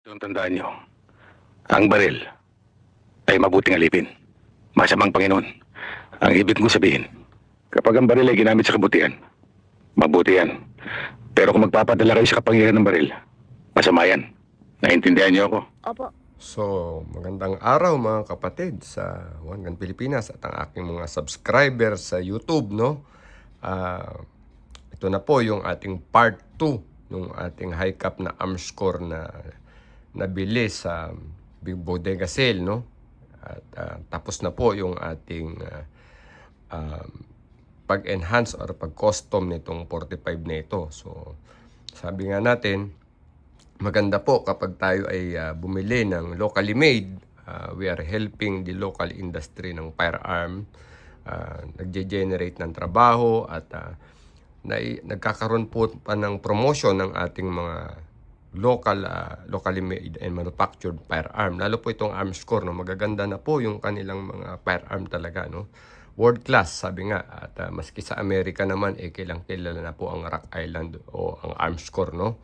Itong tandaan nyo, ang baril ay mabuting alipin. Masamang Panginoon. Ang ibig ko sabihin, kapag ang baril ay ginamit sa kabutihan, mabuti yan. Pero kung magpapadala kayo sa kapangyarihan ng baril, masama yan. Naintindihan niyo ako? Opo. So, magandang araw mga kapatid sa One Gun Pilipinas at ang aking mga subscribers sa YouTube, no? Ito na po yung ating part 2 ng ating high cap na arms core na nabili sa Big Bodega Sale, no? At tapos na po yung ating pag-enhance or pag-custom nitong 45 na ito. So, sabi nga natin, maganda po kapag tayo ay bumili ng locally made. We are helping the local industry ng firearm. Nagge-generate ng trabaho at nagkakaroon po pa ng promotion ng ating mga locally made and manufactured firearm. Lalo po itong arms core, no? Magaganda na po yung kanilang mga firearm talaga, no? World class, sabi nga. At maski sa Amerika naman, kilang kilala na po ang Rock Island o ang arms core, no?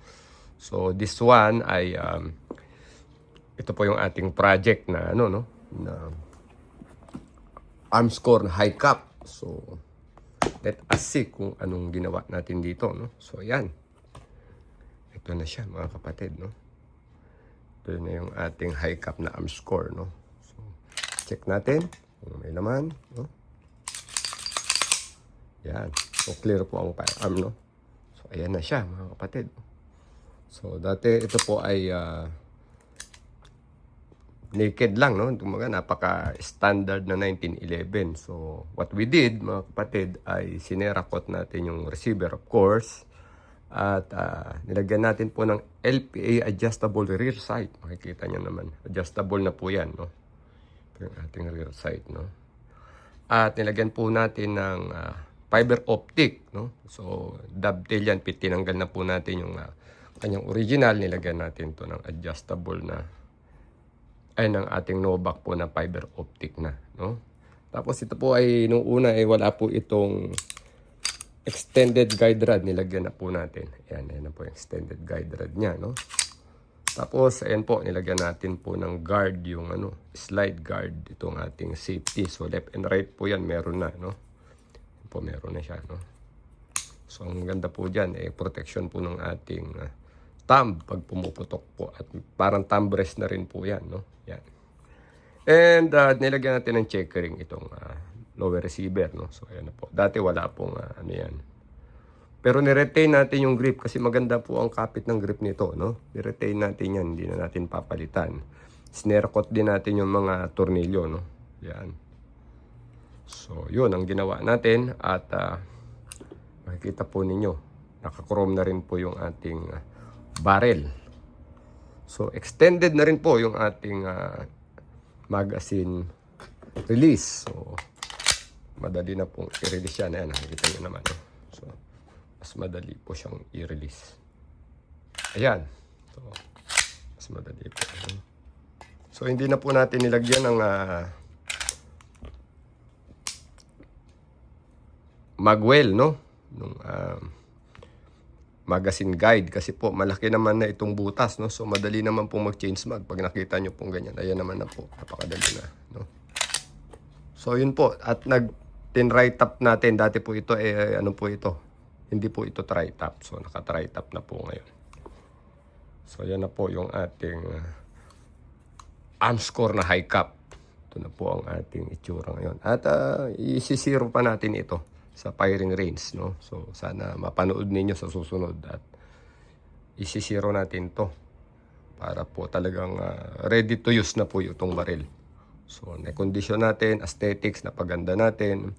So this one ay ito po yung ating project na na arms core na high cap. So let us see kung anong ginawa natin dito, no. So yan. Ito na siya mga kapatid, no. Ito na yung ating high cap na arms core, no. So check natin kung may laman, no. Yan. So clear po ang firearm, no. So ayan na siya mga kapatid. So, dati ito po ay naked lang, no? Napaka-standard na 1911. So, what we did, mga kapatid, ay sinerakot natin yung receiver, of course. At nilagyan natin po ng LPA adjustable rear sight. Makikita nyo naman. Adjustable na po yan, no? Ito yung ating rear sight, no? At nilagyan po natin ng fiber optic, no? So, dovetail yan. Tinanggal na po natin yung kanyang original, nilagyan natin to ng adjustable na ng ating Novak po na fiber optic na, no? Tapos ito po ay nung una ay wala po itong extended guide rod, nilagyan na po natin. Ayan na po yung extended guide rod niya, no? Tapos ayan po, nilagyan natin po ng guard, yung slide guard, itong ating safety. So left and right po yan, meron na, no? Ayan po, meron na siya, no? So ang ganda po dyan, protection po ng ating thumb pag pumuputok po, at parang thumb rest na rin po yan, no? Yan. And nilagyan natin ng checkering itong lower receiver, no? So ayan na po. Dati wala pong yan. Pero ni-retain natin yung grip kasi maganda po ang kapit ng grip nito, no? Ni-retain natin yan, hindi na natin papalitan. Snare cut din natin yung mga tornilyo, no? Yan. So yun ang ginawa natin at makikita po ninyo, naka-chrome na rin po yung ating barrel. So extended na rin po yung ating magazine release. So madali na pong i-release yan. Ayan, nakikita nyo naman, no? So mas madali po siyang i-release. Ayan. So mas madali po. So hindi na po natin nilagyan ng magwell, no? Nung magazine guide kasi po malaki naman na itong butas, no? So madali naman pong mag-change mag pag nakita nyo pong ganyan. Ayan naman na po, napakadali na, no? So yun po, at tin-right up natin. Dati po ito ano po ito, hindi po ito try top. So naka-try top na po ngayon. So yan na po yung ating arms core na high cap. Ito na po ang ating itsura ngayon. At isisiro pa natin ito sa firing range, no? So sana mapanood ninyo sa susunod at isisiro natin to para po talagang ready to use na po itong baril. So na-condition natin, aesthetics, napaganda natin.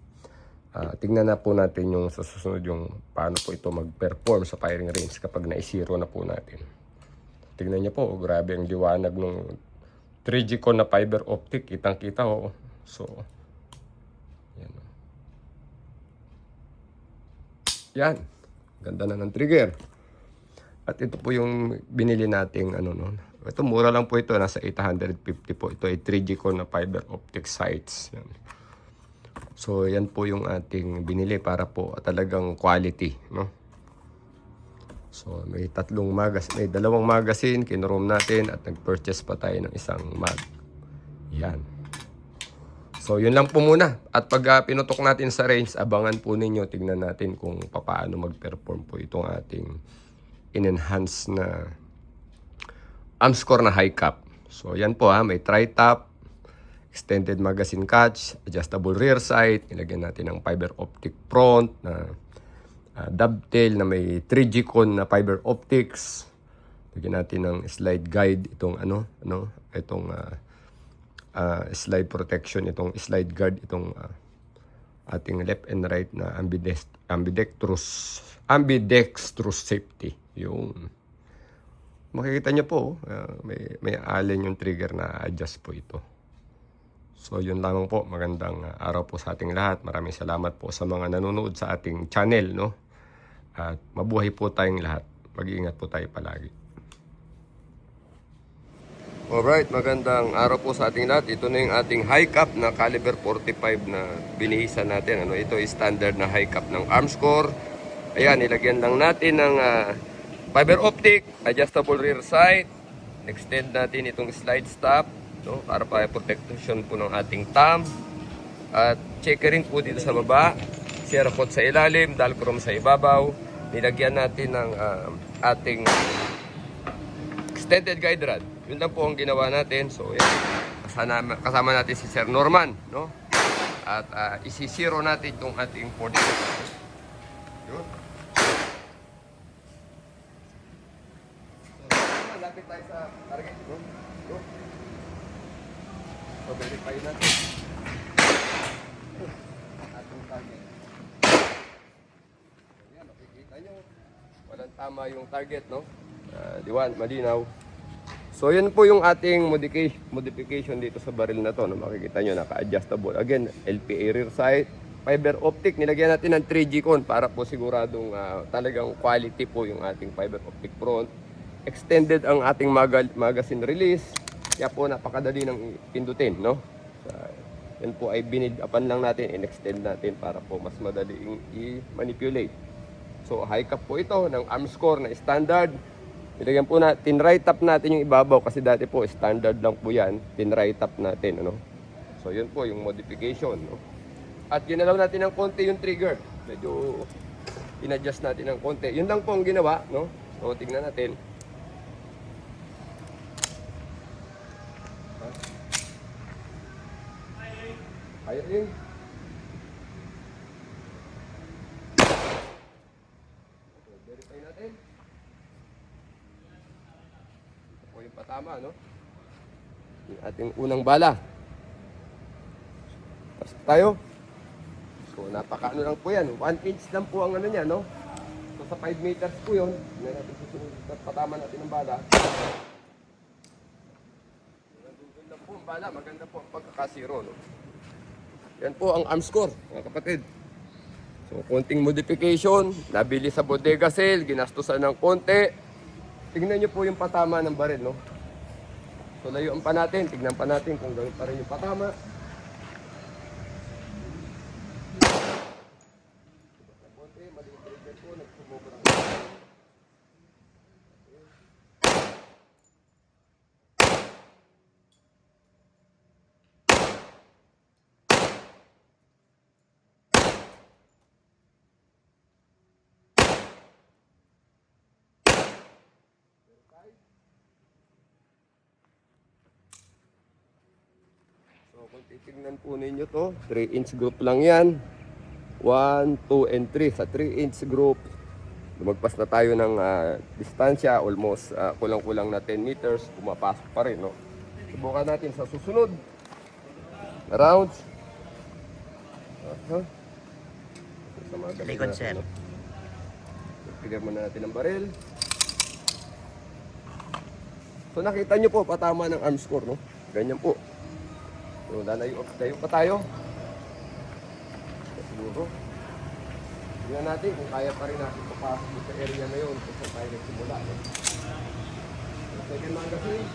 Tingnan na po natin yung sa susunod yung paano po ito mag-perform sa firing range kapag na-isiro na po natin. Tingnan niyo po, grabe ang liwanag ng 3G ko na fiber optic, kitang-kita, oh. So yan, ganda na ng trigger. At ito po yung binili nating no. Ito mura lang po ito, nasa 850 po. Ito ay 3G ko na fiber optic sights. Yan. So yan po yung ating binili para po talagang quality, no. So may may dalawang magazine, kinroom natin at nag-purchase pa tayo ng isang mag. Yan. So yun lang po muna. At pag pinutok natin sa range, abangan po ninyo, tignan natin kung paano mag-perform po itong ating in-enhance na Armscore na high cap. So yan po may tri-top, extended magazine catch, adjustable rear sight, ilagyan natin ng fiber optic front na dovetail na may 3G con na fiber optics. Lagyan natin ng slide guide itong slide protection, itong slide guard, itong ating left and right na ambidextrous safety. Yung makikita niyo po, may allen yung trigger na adjust po ito. So yun lamang po, magandang araw po sa ating lahat. Maraming salamat po sa mga nanonood sa ating channel, no? At mabuhay po tayong lahat. Mag-iingat po tayo palagi. Alright, magandang araw po sa ating lahat. Ito na yung ating high cap na caliber 45 na binihisan natin. Ito is standard na high cap ng Armscore. Ayan, ilagyan lang natin ng fiber optic, adjustable rear sight. Extend natin itong slide stop, no, para pa protection po ng ating thumb. At checkering po dito sa baba, Cerakote sa ilalim, Dalchrome sa ibabaw. Nilagyan natin ng ating extended guide rod. Yun lang po ang ginawa natin. So yan, kasama natin si Sir Norman, no? At isi-zero natin itong ating 40. Yun. So, lapit tayo sa target, no? Go. So, verify natin ating target. Ayan, makikita nyo. Walang tama yung target, no? Malinaw. So, yun po yung ating modification dito sa baril na to. No? Makikita nyo, naka-adjustable. Again, LPA rear sight. Fiber optic, nilagyan natin ng 3G con para po siguradong talagang quality po yung ating fiber optic front. Extended ang ating magazine release. Kaya po napakadali ng pindutin, no? Yan po ay binid-upan lang natin, in-extend natin para po mas madaling i-manipulate. So high cap po ito ng Armscore na standard. Nilagyan po natin, tin-right up natin yung ibabaw kasi dati po standard lang po yan, tin-right up natin, ano? So yun po yung modification, no? At ginalaw natin ng konti yung trigger. Medyo in-adjust natin ng konti. Yun lang po ang ginawa, no? So tingnan natin. Ayun yun. Verify natin. Ito po yung patama, no? Yung ating unang bala. Pasok tayo. So, napakaano lang po yan. 1 inch lang po ang ano niya, no? So, sa 5 meters po yun. Hindi natin susunod at patama natin ang bala. Nandun lang po ang bala. Maganda po ang pagkakasiro, no? Yan po ang Armscore, mga kapatid. So, konting modification. Nabili sa bodega sale. Ginastusan ng konti. Tignan nyo po yung patama ng baril, no? So, layuan pa natin. Tignan pa natin kung gano'n pa rin yung patama. So, kung titignan po ninyo to, 3-inch group lang yan. 1, 2, and 3. Sa 3-inch group, lumagpas na tayo ng distansya, almost kulang-kulang na 10 meters, pumapasok pa rin, no? Subukan natin sa susunod na rounds. Likod, sir. Pigyan muna natin ang baril. So nakita nyo po, patama ng Armscore, no? Ganyan po. So lalayo pa tayo. Siguro. Tingnan natin kung kaya pa rin natin papasok sa area na yun kung saan tayo nagsimula, no? Second magazine.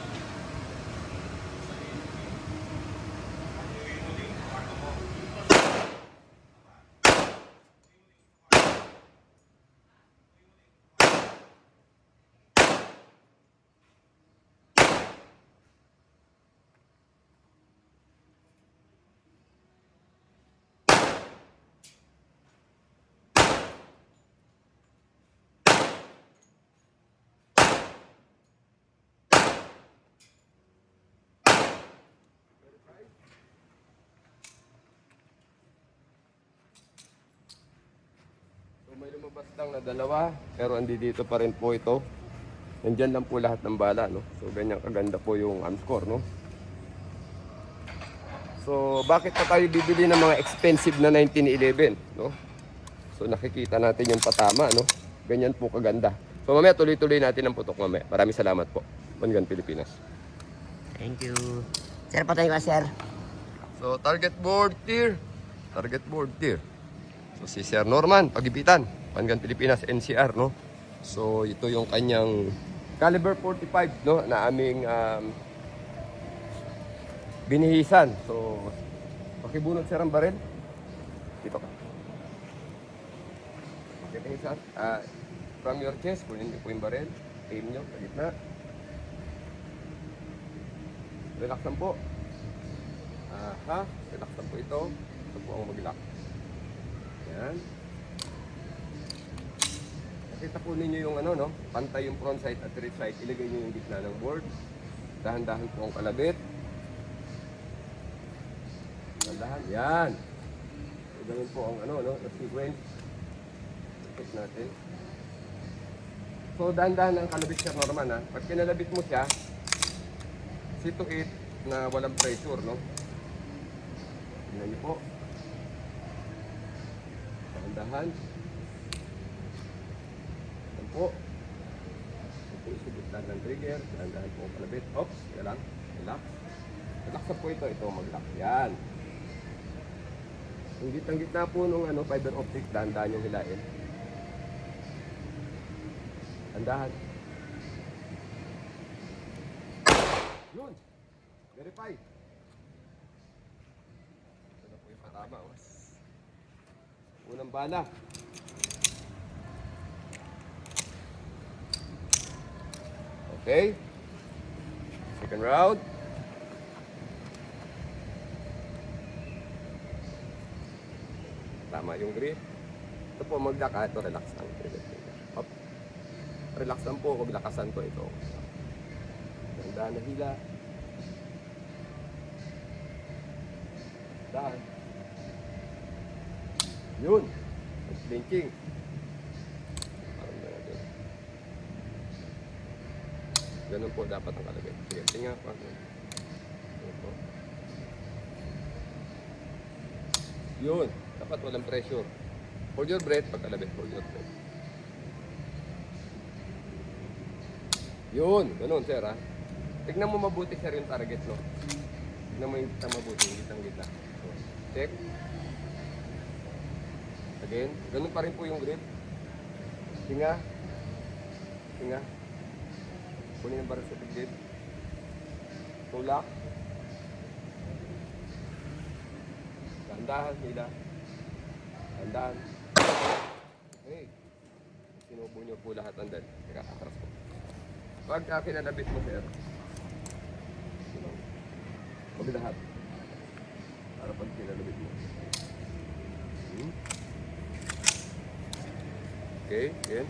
may lumabas lang na dalawa, pero dito pa rin po ito. Nandyan lang po lahat ng bala, no? So, ganyan kaganda po yung score, no? So, bakit pa tayo bibili ng mga expensive na 1911, no? So, nakikita natin yung patama, no? Ganyan po kaganda. So, mamaya tuloy-tuloy natin ang putok mamaya. Maraming salamat po. Mangan Pilipinas. Thank you. Sir, patayin ka, sir. So, target board tier. Target board tier. So, si Sir Norman, Pagipitan. Mangan Pilipinas, NCR, no? So, ito yung kanyang caliber 45, no? Na aming binihisan. So, pakibunot, Sir, ang baril. Dito ka. Pakibunisan. From your chest, kunin niyo po yung baril. Aim nyo, sa gitna. Relax lang po. Relax lang po ito. Ito po ang mag-lock. Yan. Nakita po ninyo yung ano, no? Pantay yung front sight at rear sight. Ilagay nyo yung gitna ng board. Dahan-dahan po ang kalabit. Dahan-dahan. Yan. So, ganun po ang ano, no? Sequence. Check natin. So, dahan-dahan ang kalabit, Sir Norman, ha? Pag kinalabit mo siya, 6 to 8 na walang pressure, no? Tingnan niyo po. Dahan-dahan. Yan po. Ito po isubutlan ng trigger. Dahan-dahan po ang kalabit. Oops, yan lang. Relax. Relax na po ito. Ito, mag-lock. Yan. Ang gitang-gitna po nung fiber optic, dahan-dahan yung hilain. Dahan-dahan. Yun. Verify. Ito na po yung patama. Unang bala. Okay. Second round. Tama yung grip. Ito po, mag-lock. Ito, relax lang. Up. Relax lang po. Kung lakasan ko ito. Dahan na hila. Dahan. Yun. Blinking. Parang na natin. Ganun po dapat ang kalagay. Sige, tinga pa. Ganun po. Yun. Dapat walang pressure. Hold your breath pag kalabit. Hold your breath. Yun. Ganun, sir, ha? Tignan mo mabuti, sir, yung target, no? Tignan mo yung gitna mabuti, yung gitang-gitna. So, check. Again. Ganun pa rin po yung grip. Hinga. Hinga. Kunin yung baril sa tigid. Tulak. Dahan-dahan, hila. Dahan-dahan. Okay. Sinubo nyo po lahat ang dal. Teka, atras po. Pag kinalabit mo, sir, maglahat. Para pag kinalabit mo. Okay, yan.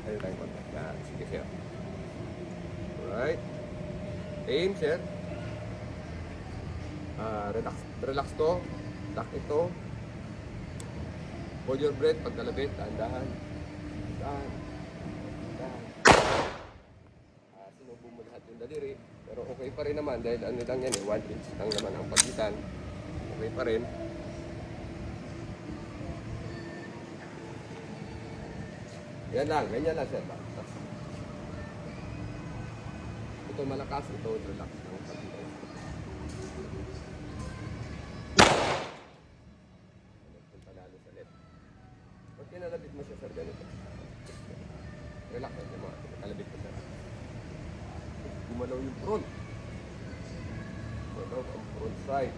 Ayun tayong contact. Yan, sige, sir. Alright. Aim, sir. Relax to. Lock ito. Hold your breath pag kalabit. Dahan-dahan. Dahan. Dahan. Sinubo mo lahat yung daliri. Pero okay pa rin naman dahil ano lang yan 1 inch lang naman ang pagitan. Okay pa rin. Yan lang, ganyan lang, sir. Ito malakas, ito relax lang. Punta lalo sa left. Pag kinalabit mo siya, sir, ganito. Relax lang, yung mga kalabit ko, sir. Gumalaw yung front. Gumalaw ang front side.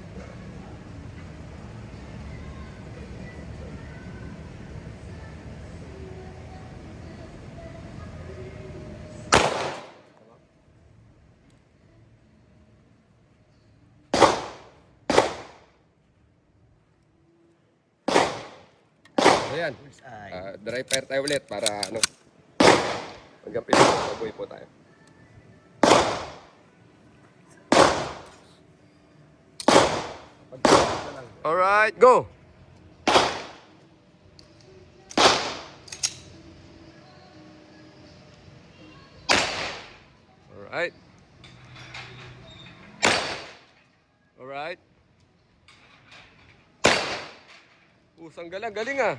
Ayan. Dry fire tayo ulit para ano. Hanggang pinag-aboy po tayo. Alright, go! Pusang galang, galing ah.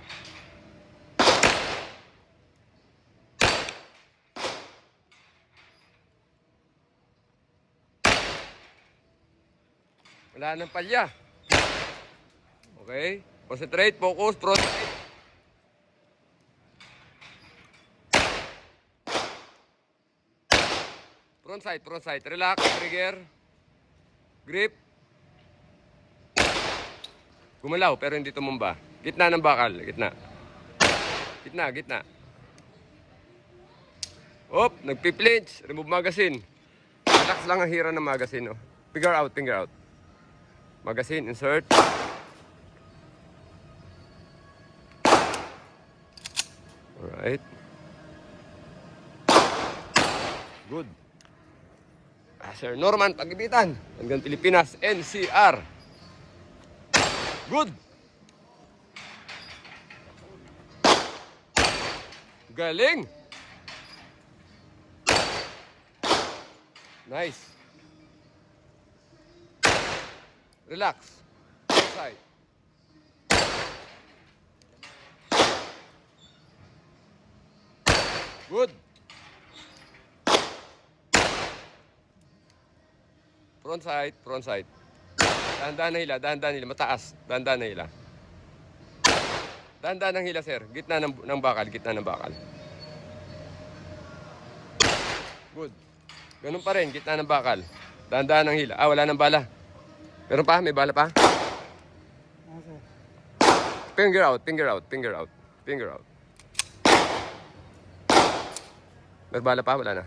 Wala nang palya. Okay? Concentrate, focus, front. Front side. Relax, trigger. Grip. Gumalaw, pero hindi tumumba. Gitna ng bakal, gitna. Gitna. Op, nagpi-flinch. Remove magazine. Relax lang ang hira ng magazine. Oh. Finger out. Magazine, insert. Alright. Good. Sir Norman Pagibitan, hanggang Pilipinas, NCR. Good. Galing. Nice. Relax. Side. Good. Front side. Dahan-dahan na hila, mataas. Dahan-dahan na hila. Dahan-dahan ng hila, sir. Gitna ng bakal. Good. Ganun pa rin, gitna ng bakal. Dahan-dahan ng hila. Wala nang bala. Meron pa? May bala pa? Finger out. May bala pa? Wala na.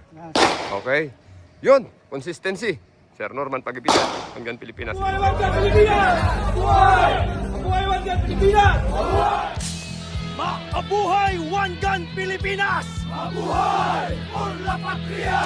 Okay. Yun, consistency. Sir Norman Pagibitan, hanggang Pilipinas. Buhay Wanggan Pilipinas! Buhay! Buhay Wanggan Pilipinas! Mabuhay Wanggan Pilipinas! Mabuhay! Por la Patria!